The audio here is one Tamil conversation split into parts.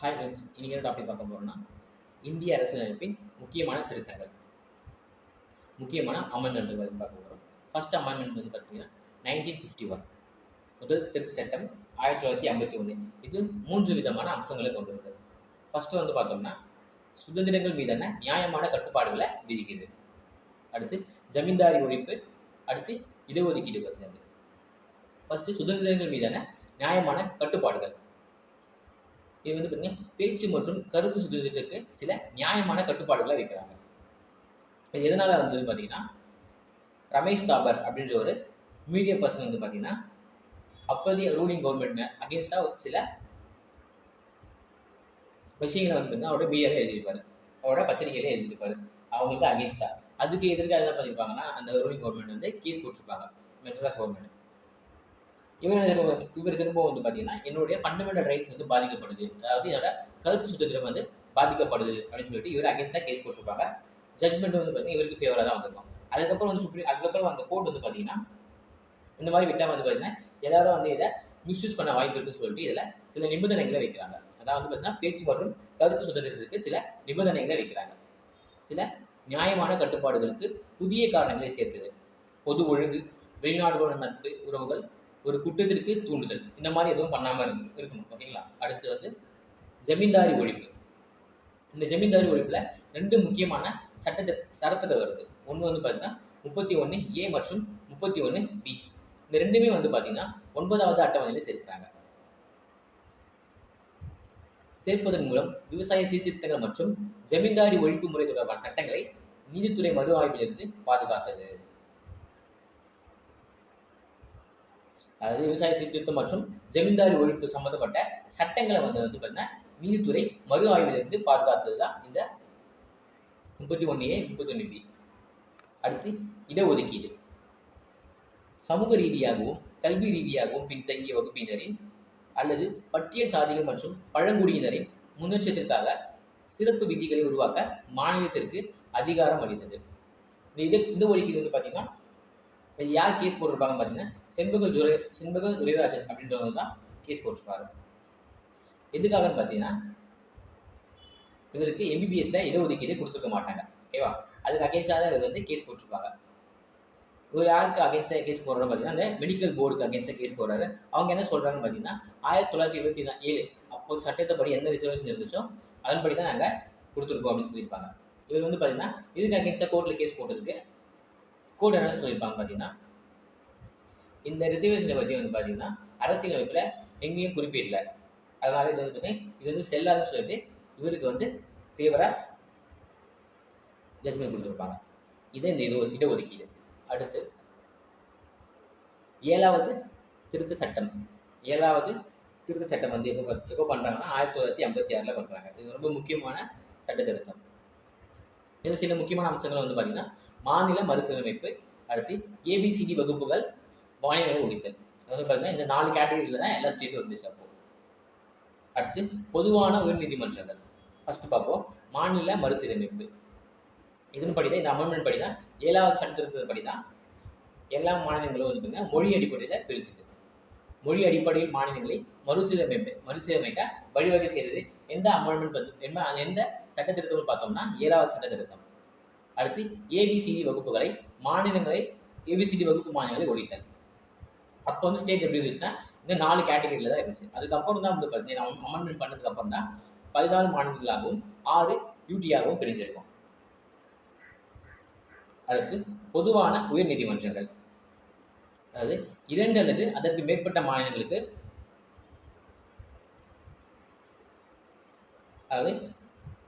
ஹாய் ஃப்ரெண்ட்ஸ், இன்னைக்கு என்ன டாபிக் பார்க்க போகிறோம்னா இந்திய அரசியலமைப்பின் முக்கியமான திருத்தங்கள், முக்கியமான அமெண்ட்மெண்ட் வந்து பார்க்க போகிறோம். ஃபர்ஸ்ட் அமெண்ட்மெண்ட் வந்து பார்த்தீங்கன்னா 1951 முதல் திருத்த சட்டம் 1951. இது 3 விதமான அம்சங்களை கொண்டுள்ளது. ஃபர்ஸ்ட் வந்து பார்த்தோம்னா சுதந்திரங்கள் மீதான நியாயமான கட்டுப்பாடுகளை விதிக்குது. அடுத்து ஜமீன்தாரி ஒழிப்பு, அடுத்து இடஒதுக்கீடு பற்றினது. ஃபர்ஸ்ட் சுதந்திரங்கள் மீதான நியாயமான கட்டுப்பாடுகள். இது வந்து பார்த்தீங்கன்னா பேச்சு மற்றும் கருத்து சுதந்திரத்துக்கு சில நியாயமான கட்டுப்பாடுகளை வைக்கிறாங்க. இது எதனால் வந்து பார்த்தீங்கன்னா ரமேஷ் தாபர் அப்படின்ற ஒரு மீடியா பர்சன் வந்து பார்த்தீங்கன்னா அப்போதைய ரூலிங் கவர்மெண்ட் அகேன்ஸ்டாக சில விஷயங்களை வந்து பார்த்தீங்கன்னா அவரோட மீடியாவில் எழுதியிருப்பாரு, அவரோட பத்திரிகையில எழுதியிருப்பாரு, அவங்களுக்கு அகேன்ஸ்டாக. அதுக்கு எதிர்க்காக என்ன பண்ணியிருப்பாங்கன்னா அந்த ரூலிங் கவர்மெண்ட் வந்து கேஸ் போட்டிருப்பாங்க, மெட்ராஸ் கவர்மெண்ட். இவர் திரும்ப வந்து பார்த்தீங்கன்னா என்னுடைய ஃபண்டமெண்டல் ரைட்ஸ் வந்து பாதிக்கப்படுது, அதாவது என்னோட கருத்து சுதந்திரம் வந்து பாதிக்கப்படுது அப்படின்னு சொல்லிட்டு இவர் அகேன்ஸ்டாக கேஸ் போட்டிருப்பாங்க. ஜட்மெண்ட் வந்து பார்த்தீங்கன்னா இவருக்கு ஃபேவராக தான் வந்திருக்கும். அதுக்கப்புறம் வந்து அதுக்கப்புறம் அந்த கோர்ட் வந்து பார்த்தீங்கன்னா இந்த மாதிரி விட்டால் வந்து பார்த்தீங்கன்னா எல்லாரும் வந்து இதை மிஸ்யூஸ் பண்ண வாய்ப்பு இருக்குன்னு சொல்லிட்டு இதில் சில நிபந்தனைகளை வைக்கிறாங்க. அதாவது வந்து பார்த்தீங்கன்னா பேச்சு மற்றும் கருத்து சுதந்திரத்துக்கு சில நிபந்தனைகளை வைக்கிறாங்க. சில நியாயமான கட்டுப்பாடுகளுக்கு புதிய காரணங்களை சேர்த்தது. பொது ஒழுங்கு, வெளிநாடுகளோட நட்பு உறவுகள், ஒரு குற்றத்திற்கு தூண்டுதல், இந்த மாதிரி எதுவும் பண்ணாமல் இருக்கணும். ஓகேங்களா? அடுத்து வந்து ஜமீன்தாரி ஒழிப்பு. இந்த ஜமீன்தாரி ஒழிப்பில் 2 முக்கியமான சரத்துகள் வருது. ஒன்று வந்து பார்த்தீங்கன்னா 31A மற்றும் 31B. இந்த ரெண்டுமே வந்து பார்த்தீங்கன்னா 9வது அட்டவணையில் சேர்க்கிறாங்க. சேர்ப்பதன் மூலம் விவசாய சீர்திருத்தங்கள் மற்றும் ஜமீன்தாரி ஒழிப்பு முறை தொடர்பான சட்டங்களை நீதித்துறை மறு ஆய்விலிருந்து பாதுகாத்தது. அதாவது விவசாய சீர்திருத்தம் மற்றும் ஜமீன்தாரி ஒழிப்பு சம்பந்தப்பட்ட சட்டங்களை வந்து பார்த்தீங்கன்னா நீதித்துறை மறு ஆய்விலிருந்து பாதுகாத்தது தான் இந்த 31A 31B. அடுத்து இடஒதுக்கீடு. சமூக ரீதியாகவும் கல்வி ரீதியாகவும் பின்தங்கிய வகுப்பினரின் அல்லது பட்டியல் சாதிகள் மற்றும் பழங்குடியினரின் முன்னேற்றத்திற்காக சிறப்பு விதிகளை உருவாக்க மாநிலத்திற்கு அதிகாரம் அளித்தது. இந்த இடஒதுக்கீடு வந்து பார்த்தீங்கன்னா இது யார் கேஸ் போட்டிருப்பாங்க பார்த்தீங்கன்னா செண்பக துரைராஜன் அப்படின்றவங்க தான் கேஸ் போட்டிருப்பாரு. எதுக்காகன்னு பார்த்தீங்கன்னா இவருக்கு எம்பிபிஎஸ்ல இடஒதுக்கீடு கொடுத்துருக்க மாட்டாங்க. ஓகேவா? அதுக்கு அகேன்ஸ்டாக இவர் வந்து கேஸ் போட்டிருப்பாங்க. இவர் யாருக்கு அகேன்ஸ்டாக கேஸ் போடுறாரு பார்த்தீங்கன்னா அந்த மெடிக்கல் போர்டுக்கு அகேன்ஸ்டாக கேஸ் போடுறாரு. அவங்க என்ன சொல்கிறாங்கன்னு பார்த்தீங்கன்னா 1927 அப்போ சட்டத்தைப்படி எந்த ரிசர்வேஷன் இருந்துச்சோ அதன்படி தான் நாங்கள் கொடுத்துருக்கோம் அப்படின்னு சொல்லியிருப்பாங்க. இவர் வந்து பார்த்தீங்கன்னா இதுக்கு அகேன்ஸ்டாக கோர்ட்டில் கேஸ் போட்டதுக்கு கோர்ட் என்ன சொல்லியிருப்பாங்க பார்த்தீங்கன்னா இந்த ரிசர்வேஷனை பற்றி வந்து பார்த்தீங்கன்னா அரசியலமைப்பில் எங்கேயும் குறிப்பிடல, அதனால இது வந்து செல்லாதுன்னு சொல்லிட்டு இவருக்கு வந்து ஃபேவராக ஜட்மெண்ட் கொடுத்துருப்பாங்க. இதே இந்த இடஒதுக்கீடு. அடுத்து 7வது திருத்த சட்டம். 7வது திருத்த சட்டம் வந்து எப்போ பண்ணுறாங்கன்னா 1956 பண்ணுறாங்க. இது ரொம்ப முக்கியமான சட்ட திருத்தம். இது சில முக்கியமான அம்சங்கள் வந்து பார்த்தீங்கன்னா மாநில மறுசீரமைப்பு, அடுத்து ஏபிசிடி வகுப்புகள் மாநிலங்கள் ஒழித்தல். அதாவது பார்த்தீங்கன்னா இந்த 4 கேட்டகரியில் தான் எல்லா ஸ்டேட்டும் இருந்துச்சு அப்போ. அடுத்து பொதுவான உயர்நீதிமன்றங்கள். ஃபர்ஸ்ட் பார்ப்போம் மாநில மறுசீரமைப்பு. இதன் படி தான் இந்த அமெண்ட்மெண்ட் படி தான் 7வது சட்ட திருத்தத்தின் படி தான் எல்லா மாநிலங்களும் வந்து பார்த்தீங்கன்னா மொழி அடிப்படையில் பிரிச்சுது. மொழி அடிப்படையில் மாநிலங்களை மறுசீரமைக்க வழிவகை செய்தது எந்த அமெண்ட்மெண்ட் எந்த சட்ட திருத்தம்னு பார்த்தோம்னா 7வது சட்ட திருத்தம். அடுத்து ஏபிசிடி வகுப்புகளை ஏபிசிடி வகுப்பு மாநிலங்களை ஒழித்தல். அப்போ வந்து ஸ்டேட் எப்படி இருந்துச்சுன்னா இந்த 4 கேட்டகரியில் தான் இருந்துச்சு. அதுக்கப்புறம் தான் வந்து பார்த்தீங்கன்னா அமெண்ட்மெண்ட் பண்ணதுக்கு அப்புறம் தான் 14 மாநிலங்களாகவும் 6 யூடியாகவும் பிரிஞ்சிருக்கும். அடுத்து பொதுவான உயர் நீதிமன்றங்கள். அதாவது 2 அல்லது அதற்கு மேற்பட்ட மாநிலங்களுக்கு, அதாவது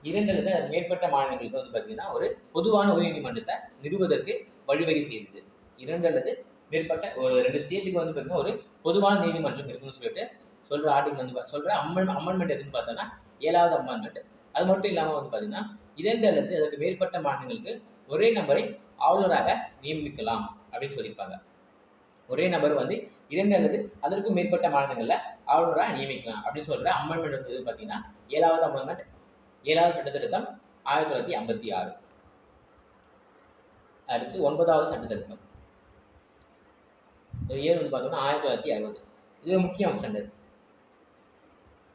2 அல்லது அதற்கு மேற்பட்ட மாநிலங்களுக்கு வந்து பார்த்தீங்கன்னா ஒரு பொதுவான உயர்நீதிமன்றத்தை நிறுவுவதற்கு வழிவகை செய்தது. 2 அல்லது மேற்பட்ட ஒரு 2 ஸ்டேட்டுக்கு வந்து பார்த்தீங்கன்னா ஒரு பொதுவான நீதிமன்றம் இருக்குன்னு சொல்லிட்டு சொல்கிற ஆர்டிகல் வந்து சொல்கிற அமெண்ட்மெண்ட் எதுன்னு பார்த்தோன்னா 7வது அமெண்ட்மெண்ட். அது மட்டும் இல்லாமல் வந்து பார்த்தீங்கன்னா 2 அல்லது அதற்கு மேற்பட்ட மாநிலங்களுக்கு ஒரே நபரை ஆளுநராக நியமிக்கலாம் அப்படின்னு சொல்லியிருப்பாங்க. ஒரே நபர் வந்து 2 அல்லது அதற்கும் மேற்பட்ட மாநிலங்களில் ஆளுநராக நியமிக்கலாம் அப்படின்னு சொல்கிற அமெண்ட்மெண்ட் வந்து பார்த்தீங்கன்னா 7வது அமெண்ட்மெண்ட், 7வது சட்ட திருத்தம் 1956. அடுத்து 9வது சட்ட திருத்தம். இயர் வந்து பார்த்தோம்னா 1960. இது முக்கிய அம்சங்கள்.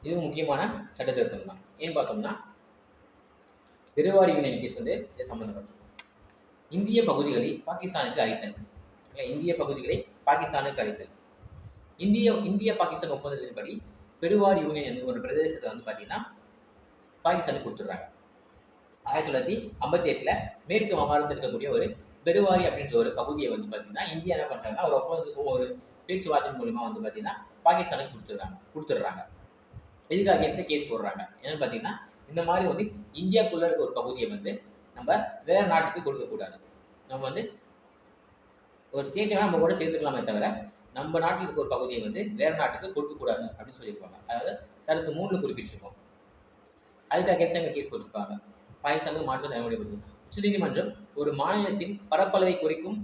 இது முக்கியமான சட்ட திருத்தம் தான். ஏன்னு பார்த்தோம்னா பெருவாரி யூனியன் கேஸ் வந்து இது சம்பந்தப்பட்டது. இந்திய பகுதிகளை பாகிஸ்தானுக்கு அளித்தல். இந்திய பகுதிகளை பாகிஸ்தானுக்கு அளித்தல். இந்திய பாகிஸ்தான் ஒப்பந்தத்தின்படி பெருவாரி யூனியன் ஒரு பிரதேசத்தை வந்து பார்த்தீங்கன்னா பாகிஸ்தானுக்கு கொடுத்துட்றாங்க. 1958 மேற்கு வங்காளத்தில் இருக்கக்கூடிய ஒரு பெருவாரி அப்படின்ற ஒரு பகுதியை வந்து பார்த்தீங்கன்னா இந்தியா என்ன பண்ணுறாங்கன்னா ஒரு பேச்சுவார்த்தை மூலமா வந்து பார்த்தீங்கன்னா பாகிஸ்தானுக்கு கொடுத்துட்றாங்க. இதுக்கு அகேன்ஸ்டாக கேஸ் போடுறாங்க. என்னன்னு பார்த்தீங்கன்னா இந்த மாதிரி வந்து இந்தியாவுக்குள்ள இருக்க ஒரு பகுதியை வந்து நம்ம வேற நாட்டுக்கு கொடுக்கக்கூடாது. நம்ம வந்து ஒரு ஸ்டேட்டை நம்ம கூட சேர்த்துக்கலாமே தவிர நம்ம நாட்டில் இருக்க ஒரு பகுதியை வந்து வேற நாட்டுக்கு கொடுக்கக்கூடாது அப்படின்னு சொல்லியிருப்பாங்க. அதாவது சரத்து 3 குறிப்பிட்டிருக்கோம். அதுக்கு அகேன்ஸ்டாக கேஸ் போட்டிருப்பாங்க. பாகிஸ்தானுக்கு மாற்று நடைமுறைப்படுத்தும். உச்சநீதிமன்றம் ஒரு மாநிலத்தின் பரப்பளவை குறைக்கும்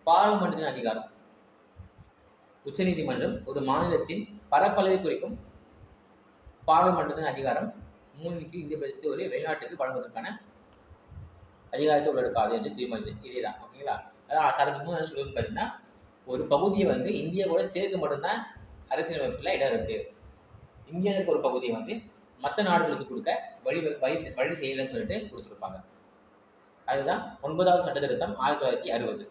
பாராளுமன்றத்தின் அதிகாரம். உச்சநீதிமன்றம் ஒரு மாநிலத்தின் பரப்பளவை குறிக்கும் பாராளுமன்றத்தின் அதிகாரம் 3 இந்திய பிரதேசத்தை ஒரு வெளிநாட்டுக்கு வழங்குவதற்கான அதிகாரத்தை உள்ளடக்காது என்று தீர்மானித்தது. இதேதான். ஓகேங்களா? அதாவது சரத்து 3 சொல்லுன்னு பார்த்தீங்கன்னா ஒரு பகுதியை வந்து இந்தியா கூட சேர்த்து மட்டும்தான் அரசியலமைப்பில் இடம் இருக்கு. இந்தியாவுக்கு ஒரு பகுதியை வந்து மற்ற நாடுகளுக்கு கொடுக்க வழி செய்யலன்னு சொல்லிட்டு கொடுத்துருப்பாங்க. அதுதான் 9வது சட்ட திருத்தம் 1960.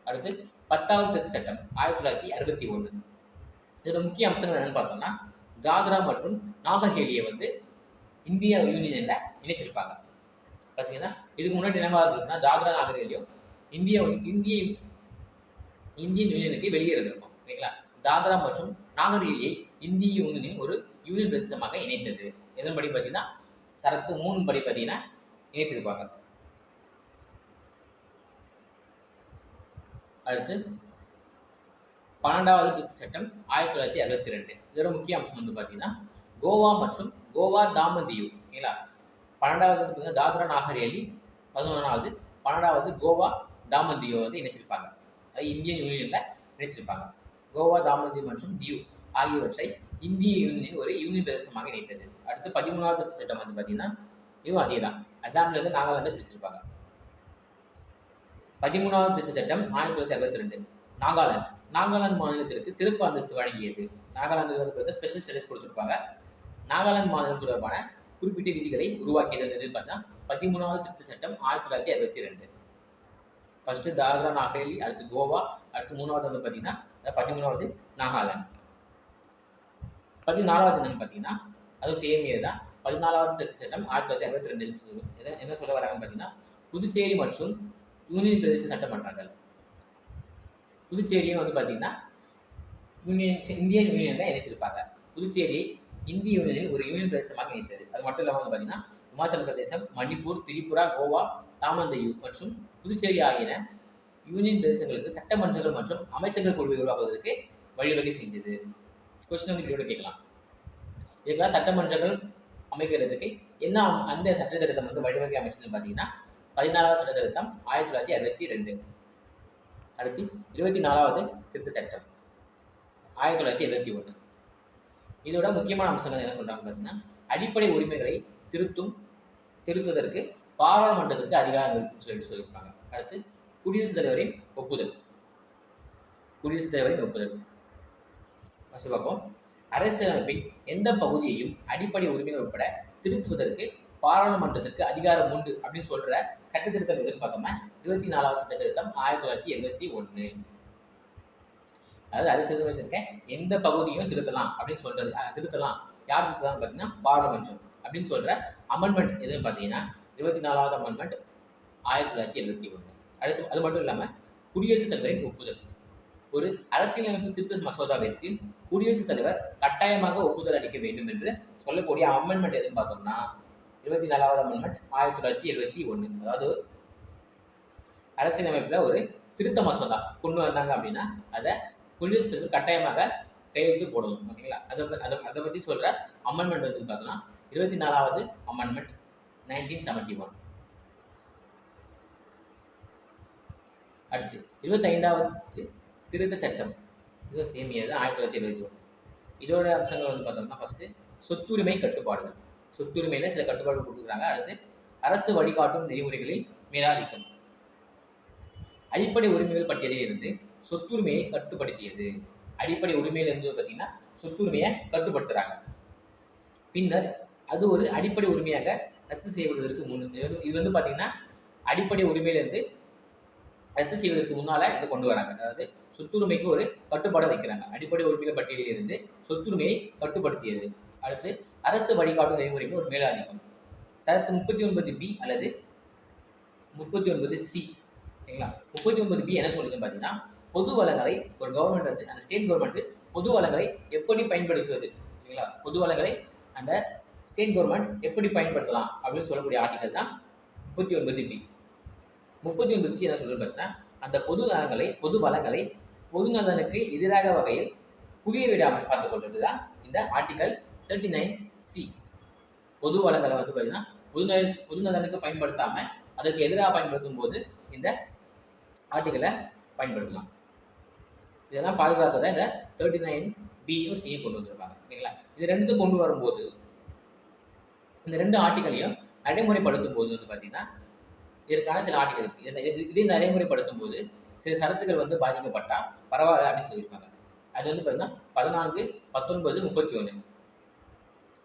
அடுத்து 10வது திருத்த சட்டம் 1961. இதோட முக்கிய அம்சங்கள் என்னன்னு பார்த்தோம்னா தாத்ரா மற்றும் நாகர் ஹவேலியை வந்து இந்திய யூனியனில் இணைச்சிருப்பாங்க. பார்த்தீங்கன்னா இதுக்கு முன்னாடி என்னவா இருந்ததுன்னா தாத்ரா நாகர் ஹவேலியும் இந்தியன் யூனியனுக்கு வெளியே இருந்திருக்கும். ஓகேங்களா? தாத்ரா மற்றும் நாகர் ஹவேலியை இந்திய யூனியனின் ஒரு யூனியன் பிரதேசமாக இணைத்தது. எதன்படி பார்த்தீங்கன்னா சரத்து 3 படி பார்த்தீங்கன்னா இணைத்திருப்பாங்க. அடுத்து 12வது திருத்த சட்டம் 1962. இதோட முக்கிய அம்சம் வந்து பார்த்தீங்கன்னா கோவா மற்றும் கோவா தாமன் தியூ. ஓகேங்களா? 12வது வந்து தாத்ரா நாகர் ஹவேலி, 11வது 12வது கோவா தாமன் தியூ வந்து இணைச்சிருப்பாங்க. அது இந்தியன் யூனியன்ல இணைச்சிருப்பாங்க. கோவா தாமன் தியூ மற்றும் தியூ ஆகியவற்றை இந்திய யூனியன் ஒரு யூனியன் பிரதேசமாக இணைத்தது. அடுத்து 13வது திருத்த சட்டம் வந்து பார்த்தீங்கன்னா இதுவும் அதே தான். அசாம்ல இருந்து நாகாலாந்து பிரிச்சிருப்பாங்க. 13வது திருத்த சட்டம் 1962. நாகாலாந்து மாநிலத்திற்கு சிறப்பு அந்தஸ்து வழங்கியது. நாகாலாந்து வந்து ஸ்பெஷல் ஸ்டேட்டஸ் கொடுத்துருப்பாங்க. நாகாலாந்து மாநிலம் தொடர்பான குறிப்பிட்ட விதிகளை உருவாக்கியது பார்த்தீங்கன்னா 13வது திருத்த சட்டம் 1962. ஃபர்ஸ்ட் தாத்ரா நாகர் ஹவேலி, அடுத்து கோவா, அடுத்து 3வது வந்து பார்த்தீங்கன்னா 13வது நாகாலாந்து. 14வது என்னன்னு பார்த்தீங்கன்னா அதுவும் சேமியே தான். 14வது திருத்த சட்டம் 1962 என்ன சொல்ல வராங்கன்னு பார்த்தீங்கன்னா புதுச்சேரி மற்றும் யூனியன் பிரதேச சட்டமன்றங்கள். புதுச்சேரியும் வந்து பார்த்தீங்கன்னா இந்தியன் யூனியனில் இணைச்சிருப்பாங்க. புதுச்சேரியை இந்திய யூனியனில் ஒரு யூனியன் பிரதேசமாக இணைத்தது. அது மட்டும் இல்லாமல் வந்து பார்த்தீங்கன்னா இமாச்சல பிரதேசம், மணிப்பூர், திரிபுரா, கோவா, தாமந்தையூ மற்றும் புதுச்சேரி ஆகியன யூனியன் பிரதேசங்களுக்கு சட்டமன்றங்கள் மற்றும் அமைச்சர்கள் குழுவை உருவாக்குவதற்கு வழிவகை செஞ்சது. கொஸ்டின் வந்து வீடியோட கேட்கலாம். இதுக்கெல்லாம் சட்டமன்றங்கள் அமைக்கிறதுக்கு என்ன அந்த சட்ட திருத்தம் வந்து வழிவகை அமைச்சதுன்னு பார்த்தீங்கன்னா 14வது சட்ட திருத்தம் 1962. அடுத்து 24வது திருத்த சட்டம் 1971. இதோட முக்கியமான அம்சங்கள் என்ன சொல்றாங்க பார்த்தீங்கன்னா அடிப்படை உரிமைகளை திருத்துவதற்கு பாராளுமன்றத்திற்கு அதிகாரம் இருக்குன்னு சொல்லியிருப்பாங்க. அடுத்து குடியரசுத் தலைவரின் ஒப்புதல். ஃபர்ஸ்ட் பார்ப்போம். அரசியலமைப்பின் எந்த பகுதியையும் அடிப்படை உரிமைகள் உட்பட திருத்துவதற்கு பாராளுமன்றத்திற்கு அதிகாரம் உண்டு அப்படின்னு சொல்ற சட்ட திருத்தம் எதுன்னு பார்த்தோம்னா 24வது சட்ட திருத்தம் 1971. அதாவது அரசியலமைப்பில் இருக்க எந்த பகுதியும் திருத்தலாம் அப்படின்னு சொல்றது. திருத்தலாம் யார் திருத்தலாம் பார்த்தீங்கன்னா பாராளுமன்றம் அப்படின்னு சொல்ற அமெண்ட்மெண்ட் எதுன்னு பார்த்தீங்கன்னா 24வது அமெண்ட்மெண்ட் 1971. அடுத்து அது மட்டும் இல்லாமல் குடியரசுத் தலைவரின் ஒப்புதல். ஒரு அரசியலமைப்பு திருத்த மசோதாவிற்கு குடியரசுத் தலைவர் கட்டாயமாக ஒப்புதல் அளிக்க வேண்டும் என்று சொல்லக்கூடிய அமெண்ட்மெண்ட் எதுன்னு பார்த்தோம்னா 24வது அமெண்ட்மெண்ட் 1971. அதாவது அரசியலமைப்பில் ஒரு திருத்த மசோதா கொண்டு வந்தாங்க அப்படின்னா அதை குடியரசுத் தலைவர் கட்டாயமாக கையெழுத்து போடணும். ஓகேங்களா? அதை பற்றி சொல்கிற அமெண்ட்மெண்ட் வந்து பார்த்தோம்னா 24வது அமெண்ட்மெண்ட் 1971. அடுத்து 25வது திருத்த சட்டம். இது சேமியது 1971. இதோட அம்சங்கள் வந்து பார்த்தோம்னா ஃபர்ஸ்ட் சொத்துரிமை கட்டுப்பாடுகள். சொத்துரிமையில சில கட்டுப்பாடுகள் கொடுக்குறாங்க. அடுத்து அரசு வழிகாட்டும் நெறிமுறைகளில் மேலாதிக்கம். அடிப்படை உரிமைகள் பட்டியலில் இருந்து சொத்துரிமையை கட்டுப்படுத்தியது. அடிப்படை உரிமையிலிருந்து பார்த்தீங்கன்னா சொத்துரிமையை கட்டுப்படுத்துறாங்க. பின்னர் அது ஒரு அடிப்படை உரிமையாக ரத்து செய்யப்படுவதற்கு இது வந்து பார்த்தீங்கன்னா அடிப்படை உரிமையிலிருந்து ரத்து செய்வதற்கு முன்னால இதை கொண்டு வராங்க. அதாவது சொத்துரிமைக்கு ஒரு கட்டுப்பாடை வைக்கிறாங்க. அடிப்படை உரிமைகள் பட்டியலில் இருந்து சொத்துரிமையை கட்டுப்படுத்தியது. அடுத்து அரசு வழிகாட்டும் நெறிமுறைக்கு ஒரு மேலாதிக்கம். சரத்து 39B அல்லது 39C. சரிங்களா? 39B என்ன சொல்லுதுன்னு பார்த்தீங்கன்னா, பொது வளங்களை ஒரு கவர்மெண்ட் வந்து அந்த ஸ்டேட் கவர்மெண்ட் பொது வளங்களை எப்படி பயன்படுத்துவது, சரிங்களா, பொது வளங்களை அந்த ஸ்டேட் கவர்மெண்ட் எப்படி பயன்படுத்தலாம் அப்படின்னு சொல்லக்கூடிய ஆர்டிகல் தான் 39B. 39C என்ன சொல்லுன்னு பார்த்தீங்கன்னா, அந்த பொது வளங்களை பொது நலனுக்கு எதிராக வகையில் குவிய விடாமல் பார்த்துக் கொள்வது தான் இந்த ஆர்டிகல் 39C. பொது வளங்களை வந்து பார்த்தீங்கன்னா பொது நலனுக்கு பயன்படுத்தாம அதற்கு எதிராக பயன்படுத்தும் போது இந்த ஆர்டிகலை பயன்படுத்தலாம். இதெல்லாம் பாதுகாக்க இந்த 39Bயும் C கொண்டு வந்திருப்பாங்க. சரிங்களா? இது ரெண்டுத்தையும் கொண்டு வரும்போது இந்த ரெண்டு ஆர்டிகளையும் நடைமுறைப்படுத்தும் போது வந்து பார்த்தீங்கன்னா இதற்கான சில ஆர்டிகல் இருக்கு. இதை நடைமுறைப்படுத்தும் போது சில சரத்துகள் வந்து பாதிக்கப்பட்டா பரவாயில்ல அப்படின்னு சொல்லியிருப்பாங்க. அது வந்து பார்த்தீங்கன்னா 14, 19, 31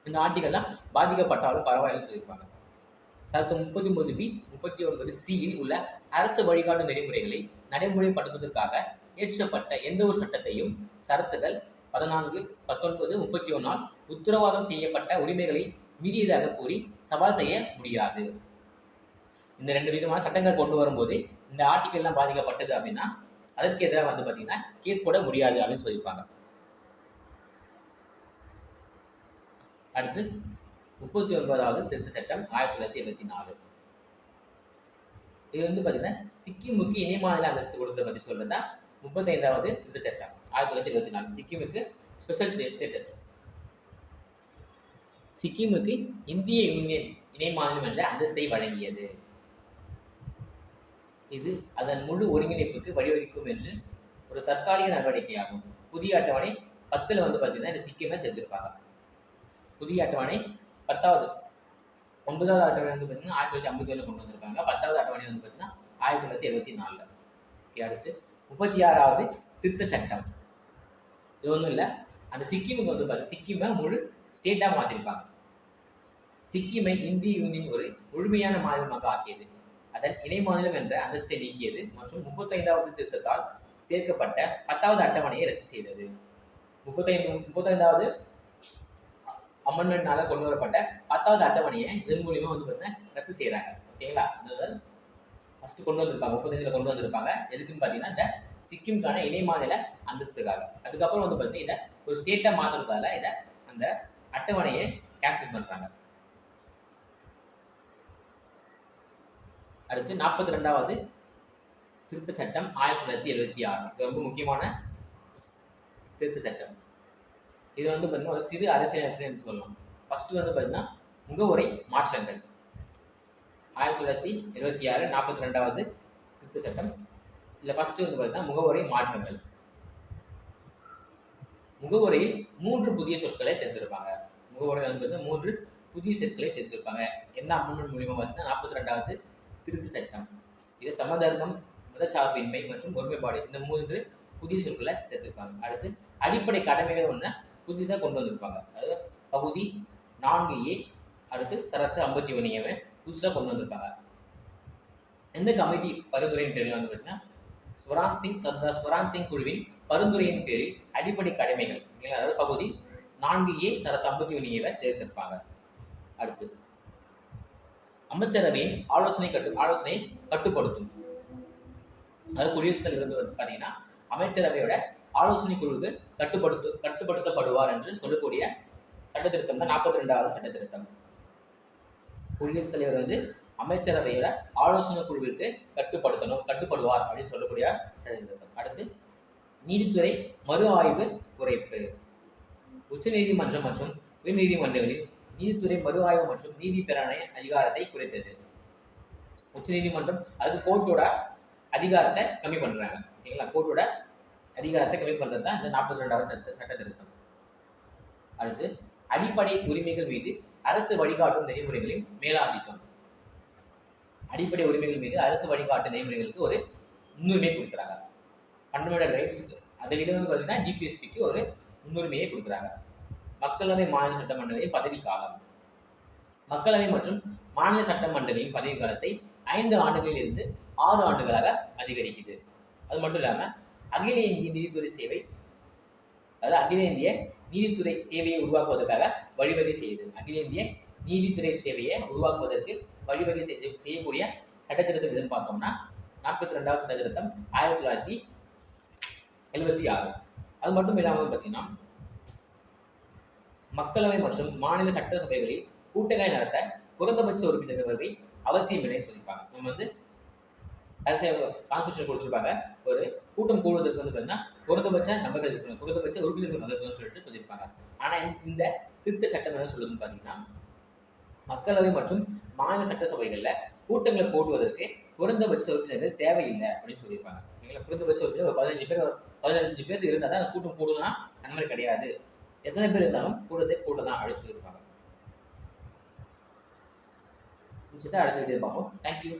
இந்த ஆர்டிகல்லாம் பாதிக்கப்பட்டாலும் பரவாயில்லைன்னு சொல்லியிருப்பாங்க. சரத்து 39B 39Cயில் உள்ள அரசு வழிகாட்டு நெறிமுறைகளை நடைமுறைப்படுத்துவதற்காக இயற்றப்பட்ட எந்த ஒரு சட்டத்தையும் சரத்துகள் 14, 19, 31 உத்தரவாதம் செய்யப்பட்ட உரிமைகளை மீறியதாக கூறி சவால் செய்ய முடியாது. இந்த ரெண்டு விதமான சட்டங்கள் கொண்டு வரும்போது இந்த ஆர்டிகல்லாம் பாதிக்கப்பட்டது அப்படின்னா அதற்கு எதிராக வந்து பார்த்தீங்கன்னா கேஸ் போட முடியாது அப்படின்னு சொல்லியிருப்பாங்க. அடுத்து 39வது திருத்த சட்டம் 1974. இது வந்து பார்த்தீங்கன்னா சிக்கிமுக்கு இணை மாநில அந்தஸ்து கொடுத்ததை பற்றி சொல்றதா 35வது திருத்த சட்டம் 1974. சிக்கிமுக்கு ஸ்பெஷல் ஸ்டேட்டஸ். சிக்கிமுக்கு இந்திய யூனியன் இணை மாநிலம் என்ற அந்தஸ்தை வழங்கியது. இது அதன் முழு ஒருங்கிணைப்புக்கு வழிவகுக்கும் என்று ஒரு தற்காலிக நடவடிக்கையாகும். புதிய அட்டவணை 10ல் வந்து பார்த்தீங்கன்னா இந்த சிக்கிமை சேர்த்திருப்பாங்க. புதிய அட்டவணை 10வது 9வது அட்டவணை வந்து பார்த்தீங்கன்னா 1957 கொண்டு வந்திருப்பாங்க. 10வது அட்டவணை வந்து பார்த்தீங்கன்னா 1974. அடுத்து 36வது திருத்த சட்டம். இது ஒன்றும் இல்லை, அந்த சிக்கிமுக்கு வந்து பார்த்தீங்கன்னா சிக்கிமை முழு ஸ்டேட்டாக மாற்றிருப்பாங்க. சிக்கிமை இந்திய யூனியன் ஒரு முழுமையான மாநிலமாக ஆக்கியது. அதன் இணை மாநிலம் என்ற அந்தஸ்தை நீக்கியது மற்றும் 35வது திருத்தத்தால் சேர்க்கப்பட்ட 10வது அட்டவணையை ரத்து செய்தது. 35வது அமெண்ட்மெண்ட்னால கொண்டு வரப்பட்ட 10வது அட்டவணையை இதன் மூலியமா வந்து பார்த்தீங்கன்னா ரத்து செய்யறாங்க. ஓகேங்களா? ஃபர்ஸ்ட் கொண்டு வந்திருப்பாங்க, 35ல் கொண்டு வந்திருப்பாங்க. எதுக்குன்னு பார்த்தீங்கன்னா இந்த சிக்கிம்கான இணை மாநில அந்தஸ்துக்காக. அதுக்கப்புறம் வந்து பார்த்தீங்கன்னா இதை ஒரு ஸ்டேட்டா மாற்றுறதால இதை அந்த அட்டவணையை கேன்சல் பண்றாங்க. அடுத்து 42வது திருத்த சட்டம் 1976. இது ரொம்ப முக்கியமான திருத்த சட்டம். இது வந்து பார்த்தீங்கன்னா ஒரு சிறு அரசியலமைப்பு என்று சொல்லலாம். ஃபர்ஸ்ட் வந்து பார்த்தீங்கன்னா முகவுரை மாற்றங்கள் 1976 42வது திருத்த சட்டம். இதில் ஃபர்ஸ்ட் வந்து பார்த்தீங்கன்னா முகவுரை மாற்றங்கள். முகவுரையில் 3 புதிய சொற்களை சேர்த்திருப்பாங்க. முகவுரையில் வந்து பார்த்தீங்கன்னா 3 புதிய சொற்களை சேர்த்திருப்பாங்க. என்ன அமெண்ட்மெண்ட் மூலியமா பார்த்தீங்கன்னா 42வது திருத்த சட்டம். இது சமதர்மம், மதச்சார்பின்மை மற்றும் ஒருமைப்பாடு இந்த 3 புதிய சொற்களை சேர்த்திருப்பாங்க. அடுத்து அடிப்படை கடமைகள் ஒன்று புதிதாக கொண்டு வந்திருப்பாங்க. அதாவது பகுதி 4A அடுத்து சரத்து 51A புதுசாக கொண்டு வந்திருப்பாங்க. எந்த கமிட்டி பரிந்துரையின் பேரில் வந்து பார்த்தீங்கன்னா ஸ்வரான் சிங் குழுவின் பரிந்துரையின் பேரில் அடிப்படை கடமைகள், அதாவது பகுதி 4A சரத்து 51A சேர்த்திருப்பாங்க. அடுத்து அமைச்சரவையின் ஆலோசனை கட்டுப்படுத்தும். அதாவது குடியரசுத் தலைவர் வந்து பார்த்தீங்கன்னா அமைச்சரவையோட ஆலோசனை குழுவுக்கு கட்டுப்படுத்தப்படுவார் என்று சொல்லக்கூடிய சட்ட திருத்தம் தான் 42வது சட்ட திருத்தம். குடியரசுத் தலைவர் வந்து அமைச்சரவையோட ஆலோசனை குழுவிற்கு கட்டுப்படுவார் அப்படின்னு சொல்லக்கூடிய சட்ட திருத்தம். அடுத்து நீதித்துறை மறு ஆய்வு குறைப்பு. உச்ச நீதிமன்றம் மற்றும் உயர் நீதிமன்றங்களில் நீதித்துறை மறு ஆய்வு மற்றும் நீதி பெறான அதிகாரத்தை குறைத்தது. உச்ச நீதிமன்றம் அது கோர்ட்டோட அதிகாரத்தை கம்மி பண்றாங்க. ஓகேங்களா? கோர்ட்டோட அதிகாரத்தை கம்மி பண்றது தான் இந்த 42வது சட்ட திருத்தம். அடுத்து அடிப்படை உரிமைகள் மீது அரசு வழிகாட்டும் நெறிமுறைகளின் மேலாதிக்கம். அடிப்படை உரிமைகள் மீது அரசு வழிகாட்டும் நெறிமுறைகளுக்கு ஒரு முன்னுரிமை கொடுக்குறாங்க. ஃபண்டமெண்டல் ரைட்ஸ் அதை விட வந்து பார்த்தீங்கன்னா டிபிஎஸ்பிக்கு ஒரு முன்னுரிமையை கொடுக்குறாங்க. மக்களவை மாநில சட்டமன்றங்களின் பதவி காலம். மக்களவை மற்றும் மாநில சட்டமன்றங்களின் பதவி காலத்தை 5 ஆண்டுகளில் இருந்து 6 ஆண்டுகளாக அதிகரிக்குது. அது மட்டும் இல்லாமல் அகில இந்திய நீதித்துறை சேவை, அதாவது அகில இந்திய நீதித்துறை சேவையை உருவாக்குவதற்காக வழிவகை செய்யுது. அகில இந்திய நீதித்துறை சேவையை உருவாக்குவதற்கு வழிவகை செய்யக்கூடிய சட்ட திருத்தம் எதுன்னு பார்த்தோம்னா 42வது சட்ட திருத்தம் 1976. அது மட்டும் இல்லாமல் பார்த்தீங்கன்னா மக்களவை மற்றும் மாநில சட்டசபைகளில் கூட்டங்களை நடத்த குறைந்தபட்ச உறுப்பினர்கள் அவசியம் என சொல்லியிருப்பாங்க. நம்ம வந்து அரசியல் கான்ஸ்டியூஷன் கொடுத்துருப்பாங்க, ஒரு கூட்டம் கூடுவதற்கு வந்து பார்த்தீங்கன்னா குறைந்தபட்ச நபர்கள் இருக்கணும், குறைந்தபட்ச உறுப்பினர்கள் இருக்கணும்னு சொல்லிட்டு சொல்லியிருப்பாங்க. ஆனால் இந்த திருத்த சட்டம் என்ன சொல்லுதுன்னு பார்த்தீங்கன்னா மக்களவை மற்றும் மாநில சட்டசபைகளில் கூட்டங்களை கூடுவதற்கு குறைந்தபட்ச உறுப்பினர்கள் தேவையில்லை அப்படின்னு சொல்லியிருப்பாங்க. குறைந்தபட்ச உறுப்பினர் ஒரு 15 பேர் இருந்தால் தான் அந்த கூட்டம் கூடுனா அந்த மாதிரி கிடையாது, எத்தனை பேர் இருந்தாலும் கூட தான் அப்படின்னு சொல்லியிருப்பாங்க. அடுத்த வீடியோ பார்ப்போம். தேங்க்யூ.